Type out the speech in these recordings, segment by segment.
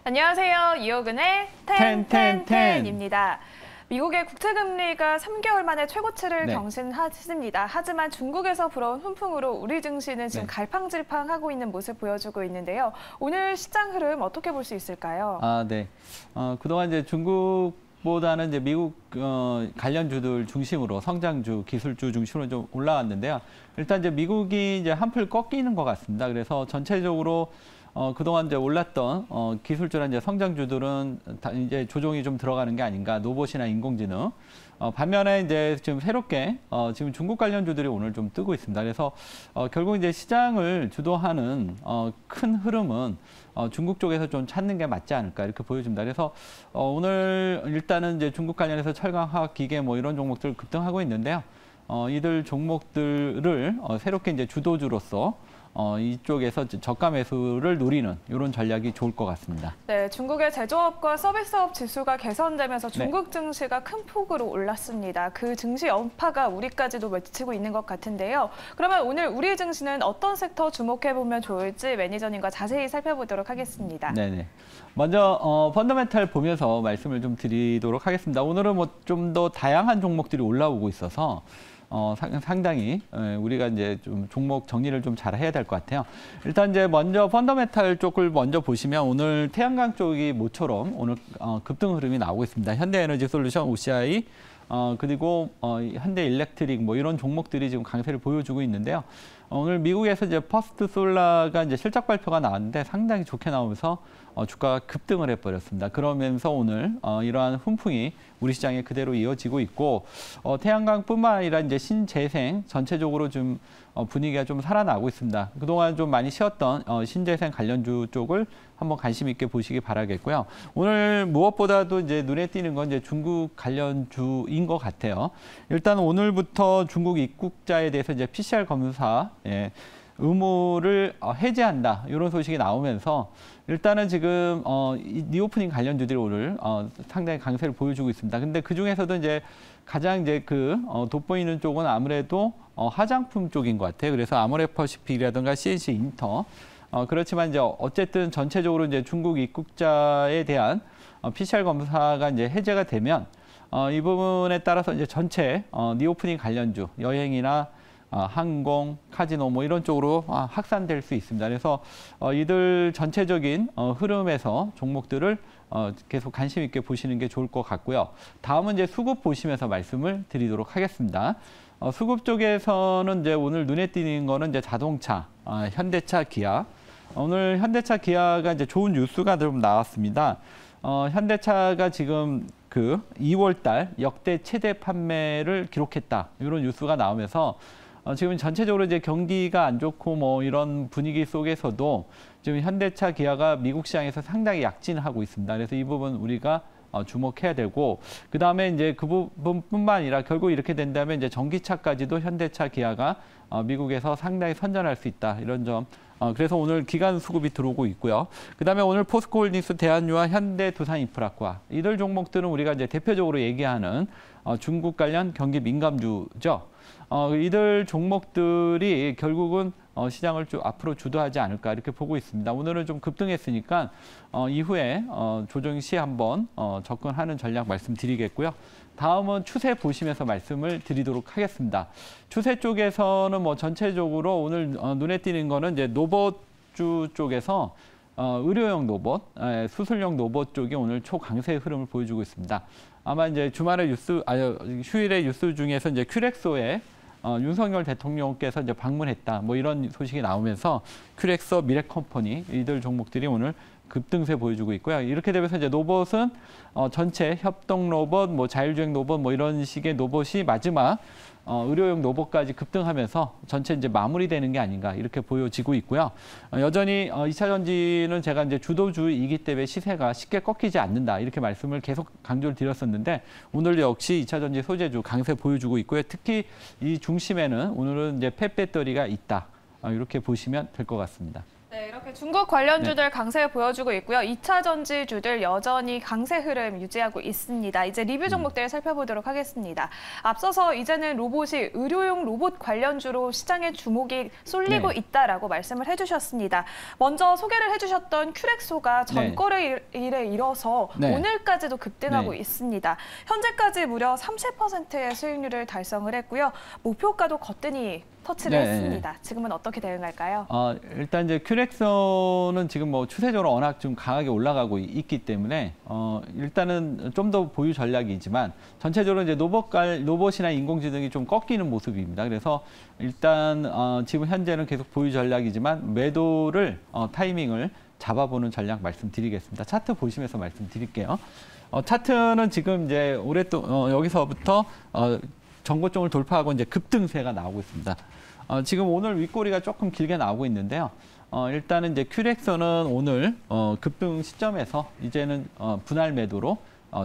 안녕하세요. 이호근의 텐텐텐입니다. 미국의 국채금리가 3개월 만에 최고치를 경신했습니다. 하지만 중국에서 불어온 훈풍으로 우리 증시는 지금 갈팡질팡하고 있는 모습 보여주고 있는데요. 오늘 시장 흐름 어떻게 볼 수 있을까요? 그동안 이제 중국보다는 이제 미국 관련주들 중심으로 성장주, 기술주 중심으로 좀 올라왔는데요. 일단 이제 미국이 이제 한풀 꺾이는 것 같습니다. 그래서 전체적으로 그동안 이제 올랐던 기술주나 이제 성장주들은 이제 조정이 좀 들어가는 게 아닌가, 로봇이나 인공지능. 반면에 이제 지금 새롭게 지금 중국 관련주들이 오늘 좀 뜨고 있습니다. 그래서 결국 이제 시장을 주도하는 큰 흐름은 중국 쪽에서 좀 찾는 게 맞지 않을까 이렇게 보여집니다. 그래서 오늘 일단은 이제 중국 관련해서 철강, 화학, 기계 뭐 이런 종목들 급등하고 있는데요. 이들 종목들을 새롭게 이제 주도주로서 이쪽에서 저가 매수를 노리는 이런 전략이 좋을 것 같습니다. 네, 중국의 제조업과 서비스업 지수가 개선되면서 중국 증시가 큰 폭으로 올랐습니다. 그 증시 여파가 우리까지도 미치고 있는 것 같은데요. 그러면 오늘 우리 증시는 어떤 섹터 주목해보면 좋을지 매니저님과 자세히 살펴보도록 하겠습니다. 네네. 먼저 펀더멘탈 보면서 말씀을 좀 드리도록 하겠습니다. 오늘은 뭐 좀 더 다양한 종목들이 올라오고 있어서 상당히 우리가 이제 좀 종목 정리를 좀 잘 해야 될 것 같아요. 일단 이제 먼저 펀더멘탈 쪽을 먼저 보시면 오늘 태양광 쪽이 모처럼 오늘 급등 흐름이 나오고 있습니다. 현대에너지솔루션, OCI, 그리고 현대일렉트릭 뭐 이런 종목들이 지금 강세를 보여주고 있는데요. 오늘 미국에서 이제 퍼스트 솔라가 이제 실적 발표가 나왔는데 상당히 좋게 나오면서 주가가 급등을 해버렸습니다. 그러면서 오늘 이러한 훈풍이 우리 시장에 그대로 이어지고 있고 태양광뿐만 아니라 이제 신재생 전체적으로 좀 분위기가 좀 살아나고 있습니다. 그동안 좀 많이 쉬었던 신재생 관련주 쪽을 한번 관심 있게 보시기 바라겠고요. 오늘 무엇보다도 이제 눈에 띄는 건 이제 중국 관련주인 것 같아요. 일단 오늘부터 중국 입국자에 대해서 이제 PCR 검사 의무를 해제한다 이런 소식이 나오면서 일단은 지금 리오프닝 관련주들이 오늘 상당히 강세를 보여주고 있습니다. 근데 그 중에서도 이제 가장 이제 돋보이는 쪽은 아무래도 화장품 쪽인 것 같아요. 그래서 아모레퍼시픽이라든가 CNC 인터. 그렇지만 이제 어쨌든 전체적으로 이제 중국 입국자에 대한 PCR 검사가 이제 해제가 되면 이 부분에 따라서 이제 전체 리오프닝 관련주, 여행이나 항공, 카지노 뭐 이런 쪽으로 확산될 수 있습니다. 그래서 이들 전체적인 흐름에서 종목들을 계속 관심 있게 보시는 게 좋을 것 같고요. 다음은 이제 수급 보시면서 말씀을 드리도록 하겠습니다. 수급 쪽에서는 이제 오늘 눈에 띄는 거는 이제 자동차, 현대차, 기아. 오늘 현대차, 기아가 이제 좋은 뉴스가 좀 나왔습니다. 현대차가 지금 2월 달 역대 최대 판매를 기록했다. 이런 뉴스가 나오면서 지금 전체적으로 이제 경기가 안 좋고 뭐 이런 분위기 속에서도 지금 현대차, 기아가 미국 시장에서 상당히 약진하고 있습니다. 그래서 이 부분 우리가 주목해야 되고, 그 다음에 이제 그 부분뿐만 아니라 결국 이렇게 된다면 이제 전기차까지도 현대차, 기아가 미국에서 상당히 선전할 수 있다. 이런 점. 그래서 오늘 기관 수급이 들어오고 있고요. 그 다음에 오늘 포스코홀딩스, 대한유화, 현대, 두산인프라과 이들 종목들은 우리가 이제 대표적으로 얘기하는 중국 관련 경기 민감주죠. 이들 종목들이 결국은 시장을 좀 앞으로 주도하지 않을까 이렇게 보고 있습니다. 오늘은 좀 급등했으니까 이후에 조정 시 한번 접근하는 전략 말씀드리겠고요. 다음은 추세 보시면서 말씀을 드리도록 하겠습니다. 추세 쪽에서는 뭐 전체적으로 오늘 눈에 띄는 거는 이제 로봇주 쪽에서 의료용 로봇, 수술용 로봇 쪽이 오늘 초강세 흐름을 보여주고 있습니다. 아마 이제 주말에 휴일의 뉴스 중에서 이제 큐렉소에 윤석열 대통령께서 이제 방문했다. 뭐 이런 소식이 나오면서 큐렉소, 미래컴퍼니 이들 종목들이 오늘 급등세 보여주고 있고요. 이렇게 되면서 이제 로봇은 전체 협동 로봇, 뭐 자율주행 로봇, 뭐 이런 식의 로봇이 마지막 의료용 로봇까지 급등하면서 전체 이제 마무리되는 게 아닌가 이렇게 보여지고 있고요. 여전히 2차 전지는 제가 이제 주도주이기 때문에 시세가 쉽게 꺾이지 않는다 이렇게 말씀을 계속 강조를 드렸었는데 오늘 역시 2차 전지 소재주 강세 보여주고 있고요. 특히 이 중심에는 오늘은 이제 펫배터리가 있다 이렇게 보시면 될 것 같습니다. 네, 이렇게 중국 관련주들 강세 보여주고 있고요. 2차 전지주들 여전히 강세 흐름 유지하고 있습니다. 이제 리뷰 종목들 살펴보도록 하겠습니다. 앞서서 이제는 로봇이 의료용 로봇 관련주로 시장의 주목이 쏠리고 있다라고 말씀을 해주셨습니다. 먼저 소개를 해주셨던 큐렉소가 전거래일에 이뤄서 오늘까지도 급등하고 있습니다. 현재까지 무려 30%의 수익률을 달성을 했고요. 목표가도 거뜬히 터치를 했습니다. 지금은 어떻게 대응할까요? 일단 이제 큐렉소는 지금 뭐 추세적으로 워낙 좀 강하게 올라가고 있기 때문에 일단은 좀 더 보유 전략이지만 전체적으로 이제 로봇이나 인공지능이 좀 꺾이는 모습입니다. 그래서 일단 지금 현재는 계속 보유 전략이지만 매도를 타이밍을 잡아보는 전략 말씀드리겠습니다. 차트 보시면서 말씀드릴게요. 차트는 지금 이제 여기서부터 전고점을 돌파하고 이제 급등세가 나오고 있습니다. 지금 오늘 윗꼬리가 조금 길게 나오고 있는데요. 일단은 이제 큐렉소는 오늘 급등 시점에서 이제는 분할 매도로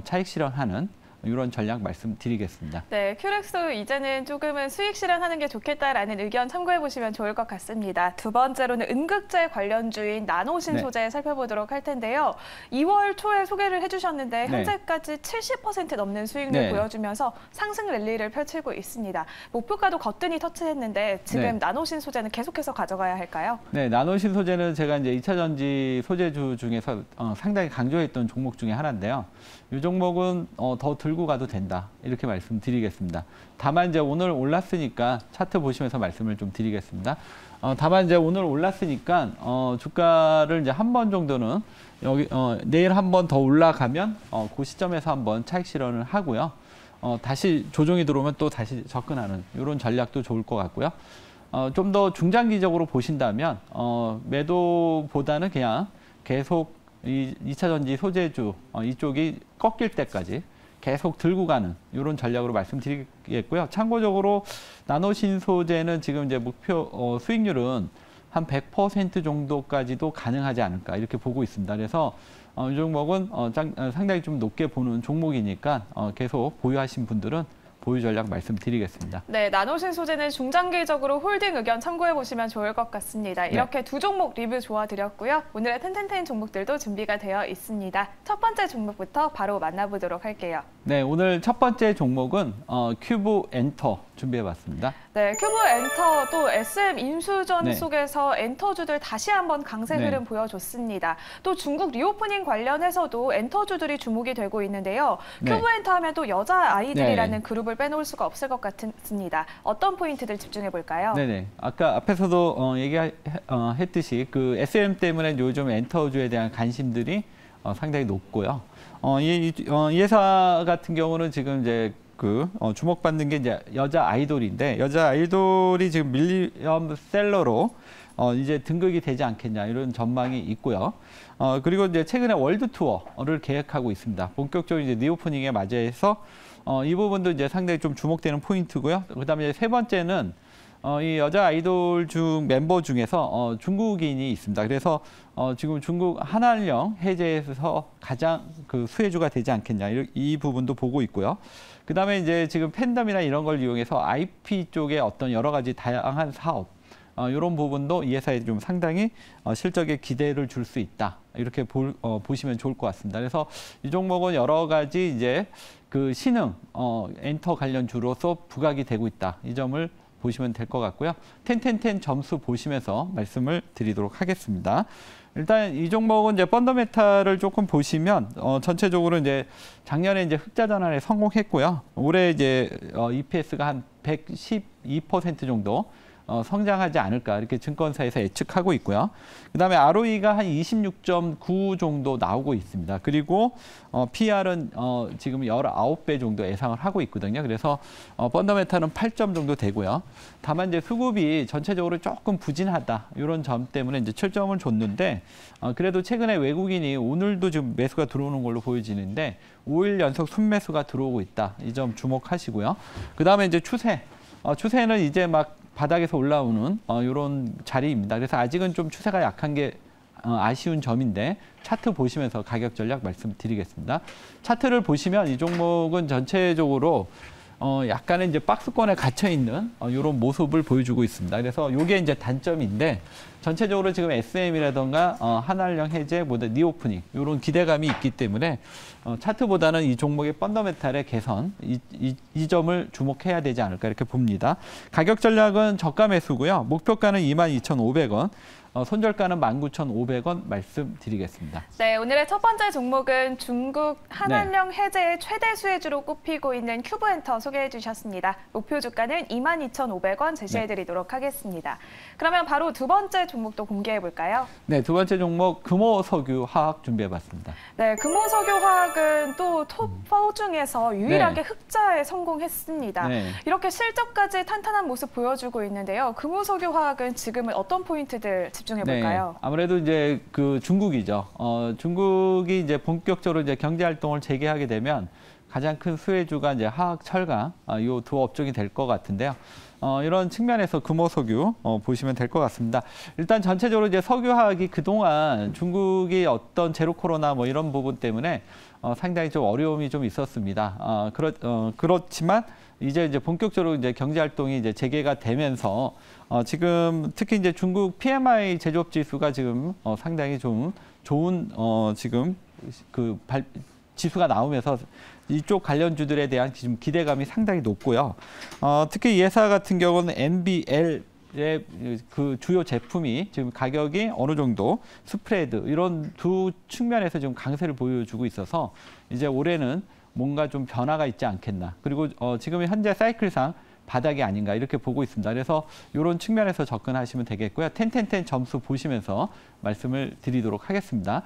차익 실현하는 이런 전략 말씀드리겠습니다. 네, 큐렉소 이제는 조금은 수익 실현하는 게 좋겠다라는 의견 참고해 보시면 좋을 것 같습니다. 두 번째로는 음극재 관련주인 나노신소재 살펴보도록 할 텐데요. 2월 초에 소개를 해주셨는데 현재까지 70% 넘는 수익률 보여주면서 상승 랠리를 펼치고 있습니다. 목표가도 거뜬히 터치했는데 지금 나노신소재는 계속해서 가져가야 할까요? 네, 나노신소재는 제가 이제 2차 전지 소재주 중에서 상당히 강조했던 종목 중에 하나인데요. 이 종목은 더 들고 가도 된다, 이렇게 말씀드리겠습니다. 다만 이제 오늘 올랐으니까 차트 보시면서 말씀을 좀 드리겠습니다. 다만 이제 오늘 올랐으니까 주가를 이제 한 번 정도는 내일 한 번 더 올라가면 그 시점에서 한번 차익 실현을 하고요. 다시 조정이 들어오면 또 다시 접근하는 이런 전략도 좋을 것 같고요. 좀 더 중장기적으로 보신다면 매도보다는 그냥 계속 이 2차 전지 소재주 이쪽이 꺾일 때까지 계속 들고 가는 이런 전략으로 말씀드리겠고요. 참고적으로 나노신소재는 지금 이제 목표 수익률은 한 100% 정도까지도 가능하지 않을까 이렇게 보고 있습니다. 그래서 이 종목은 상당히 좀 높게 보는 종목이니까 계속 보유하신 분들은 보유 전략 말씀드리겠습니다. 네, 나노신소재는 중장기적으로 홀딩 의견 참고해 보시면 좋을 것 같습니다. 이렇게 두 종목 리뷰 도와드렸고요. 오늘의 텐텐텐 종목들도 준비가 되어 있습니다. 첫 번째 종목부터 바로 만나보도록 할게요. 네, 오늘 첫 번째 종목은 큐브 엔터 준비해봤습니다. 네, 큐브 엔터 또 SM 인수전 속에서 엔터주들 다시 한번 강세 흐름 보여줬습니다. 또 중국 리오프닝 관련해서도 엔터주들이 주목이 되고 있는데요. 큐브 엔터 하면 또 여자 아이들이라는 그룹을 빼놓을 수가 없을 것 같습니다. 어떤 포인트들 집중해 볼까요? 네네. 아까 앞에서도 얘기했듯이 그 SM 때문에 요즘 엔터주에 대한 관심들이 상당히 높고요. 이 회사 같은 경우는 지금 이제 주목받는 게 이제 여자 아이돌인데 여자 아이돌이 지금 밀리엄셀러로 이제 등극이 되지 않겠냐 이런 전망이 있고요. 그리고 이제 최근에 월드 투어를 계획하고 있습니다. 본격적으로 이제 리오프닝에 맞이해서 이 부분도 이제 상당히 좀 주목되는 포인트고요. 그다음에 세 번째는 이 여자 아이돌 중 멤버 중에서 중국인이 있습니다. 그래서 지금 중국 한한령 해제에서 가장 수혜주가 되지 않겠냐 이 부분도 보고 있고요. 그다음에 이제 지금 팬덤이나 이런 걸 이용해서 IP 쪽에 어떤 여러 가지 다양한 사업 이런 부분도 이 회사에 좀 상당히 실적에 기대를 줄 수 있다. 이렇게 보시면 좋을 것 같습니다. 그래서 이 종목은 여러 가지 이제 신흥 엔터 관련주로서 부각이 되고 있다. 이 점을 보시면 될 것 같고요. 텐텐텐 점수 보시면서 말씀을 드리도록 하겠습니다. 일단 이 종목은 이제 펀더메탈을 조금 보시면 전체적으로 이제 작년에 이제 흑자 전환에 성공했고요. 올해 이제 EPS가 한 112% 정도 성장하지 않을까 이렇게 증권사에서 예측하고 있고요. 그다음에 ROE가 한 26.9 정도 나오고 있습니다. 그리고 PR은 지금 19배 정도 예상을 하고 있거든요. 그래서 펀더멘탈은 8점 정도 되고요. 다만 이제 수급이 전체적으로 조금 부진하다 이런 점 때문에 이제 7점을 줬는데 그래도 최근에 외국인이 오늘도 지금 매수가 들어오는 걸로 보여지는데 5일 연속 순매수가 들어오고 있다. 이 점 주목하시고요. 그다음에 이제 추세는 이제 막 바닥에서 올라오는 이런 자리입니다. 그래서 아직은 좀 추세가 약한 게 아쉬운 점인데 차트 보시면서 가격 전략 말씀드리겠습니다. 차트를 보시면 이 종목은 전체적으로 약간의 이제 박스권에 갇혀 있는 이런 모습을 보여주고 있습니다. 그래서 이게 이제 단점인데 전체적으로 지금 SM이라던가 한알령 해제, 리오프닝 이런 기대감이 있기 때문에 차트보다는 이 종목의 펀더멘탈의 개선 이 점을 주목해야 되지 않을까 이렇게 봅니다. 가격 전략은 저가 매수고요. 목표가는 22,500원. 손절가는 19,500원 말씀드리겠습니다. 네, 오늘의 첫 번째 종목은 중국 한알령 해제의 최대 수혜주로 꼽히고 있는 큐브엔터 소개해 주셨습니다. 목표 주가는 22,500원 제시해 드리도록 하겠습니다. 그러면 바로 두 번째 종목도 공개해 볼까요? 네, 두 번째 종목 금호석유화학 준비해 봤습니다. 네, 금호석유화학은 또 톱4 중에서 유일하게 흑자에 성공했습니다. 이렇게 실적까지 탄탄한 모습 보여주고 있는데요. 금호석유화학은 지금은 어떤 포인트들 집중해 볼까요? 아무래도 이제 그 중국이죠. 중국이 이제 본격적으로 이제 경제 활동을 재개하게 되면 가장 큰 수혜주가 이제 화학, 철강 이 두 업종이 될 것 같은데요. 이런 측면에서 금호석유 보시면 될 것 같습니다. 일단 전체적으로 이제 석유화학이 그동안 중국이 어떤 제로 코로나 뭐 이런 부분 때문에 상당히 좀 어려움이 좀 있었습니다. 그렇지만 이제 본격적으로 이제 경제 활동이 이제 재개가 되면서 지금 특히 이제 중국 PMI 제조업 지수가 지금 상당히 좀 좋은 지금 그 지수가 나오면서 이쪽 관련주들에 대한 지금 기대감이 상당히 높고요. 특히 이 회사 같은 경우는 NBL의 그 주요 제품이 지금 가격이 어느 정도 스프레드 이런 두 측면에서 지금 강세를 보여주고 있어서 이제 올해는 뭔가 좀 변화가 있지 않겠나. 그리고 지금 현재 사이클상 바닥이 아닌가 이렇게 보고 있습니다. 그래서 이런 측면에서 접근하시면 되겠고요. 10 점수 보시면서 말씀을 드리도록 하겠습니다.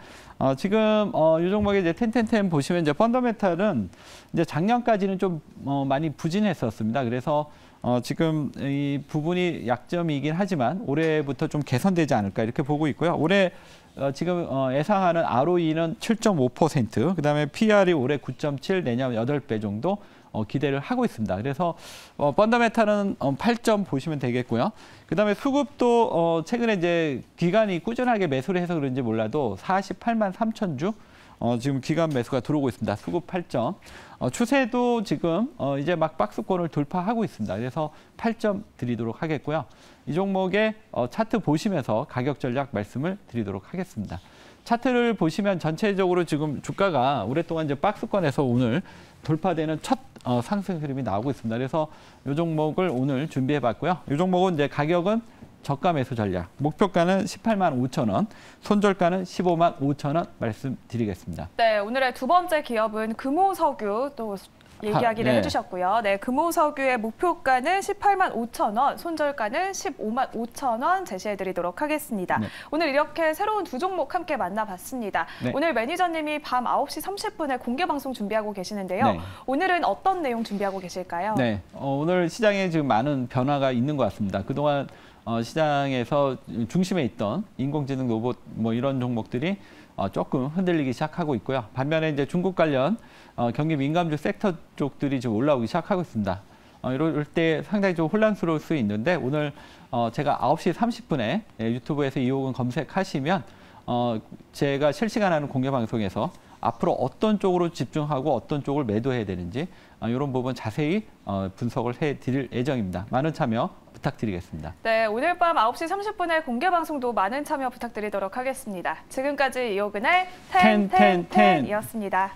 지금 이 종목의 이제 10 보시면 이제 펀더멘탈은 이제 작년까지는 좀 많이 부진했었습니다. 그래서 지금 이 부분이 약점이긴 하지만 올해부터 좀 개선되지 않을까 이렇게 보고 있고요. 올해 지금 예상하는 ROE는 7.5%, 그다음에 PR이 올해 9.7, 내년 8배 정도 기대를 하고 있습니다. 그래서 펀더멘탈은 8점 보시면 되겠고요. 그다음에 수급도 최근에 이제 기관이 꾸준하게 매수를 해서 그런지 몰라도 48만 3천 주 지금 기관 매수가 들어오고 있습니다. 수급 8점. 추세도 지금 이제 막 박스권을 돌파하고 있습니다. 그래서 8점 드리도록 하겠고요. 이 종목의 차트 보시면서 가격 전략 말씀을 드리도록 하겠습니다. 차트를 보시면 전체적으로 지금 주가가 오랫동안 이제 박스권에서 오늘 돌파되는 첫 상승 흐름이 나오고 있습니다. 그래서 이 종목을 오늘 준비해 봤고요. 이 종목은 이제 가격은 저가 매수 전략, 목표가는 18만 5천 원, 손절가는 15만 5천 원 말씀드리겠습니다. 네, 오늘의 두 번째 기업은 금호석유 또 얘기하기를 해주셨고요. 네, 금호석유의 목표가는 18만 5천 원, 손절가는 15만 5천 원 제시해드리도록 하겠습니다. 오늘 이렇게 새로운 두 종목 함께 만나봤습니다. 오늘 매니저님이 밤 9시 30분에 공개방송 준비하고 계시는데요. 오늘은 어떤 내용 준비하고 계실까요? 네, 오늘 시장에 지금 많은 변화가 있는 것 같습니다. 그동안 시장에서 중심에 있던 인공지능 로봇 뭐 이런 종목들이 조금 흔들리기 시작하고 있고요. 반면에 이제 중국 관련 경기 민감주 섹터 쪽들이 지금 올라오기 시작하고 있습니다. 이럴 때 상당히 좀 혼란스러울 수 있는데 오늘 제가 9시 30분에 유튜브에서 이호근 검색하시면 제가 실시간 하는 공개 방송에서 앞으로 어떤 쪽으로 집중하고 어떤 쪽을 매도해야 되는지 이런 부분 자세히 분석을 해드릴 예정입니다. 많은 참여 부탁드리겠습니다. 네, 오늘 밤 9시 30분에 공개 방송도 많은 참여 부탁드리도록 하겠습니다. 지금까지 이호근의 10이었습니다.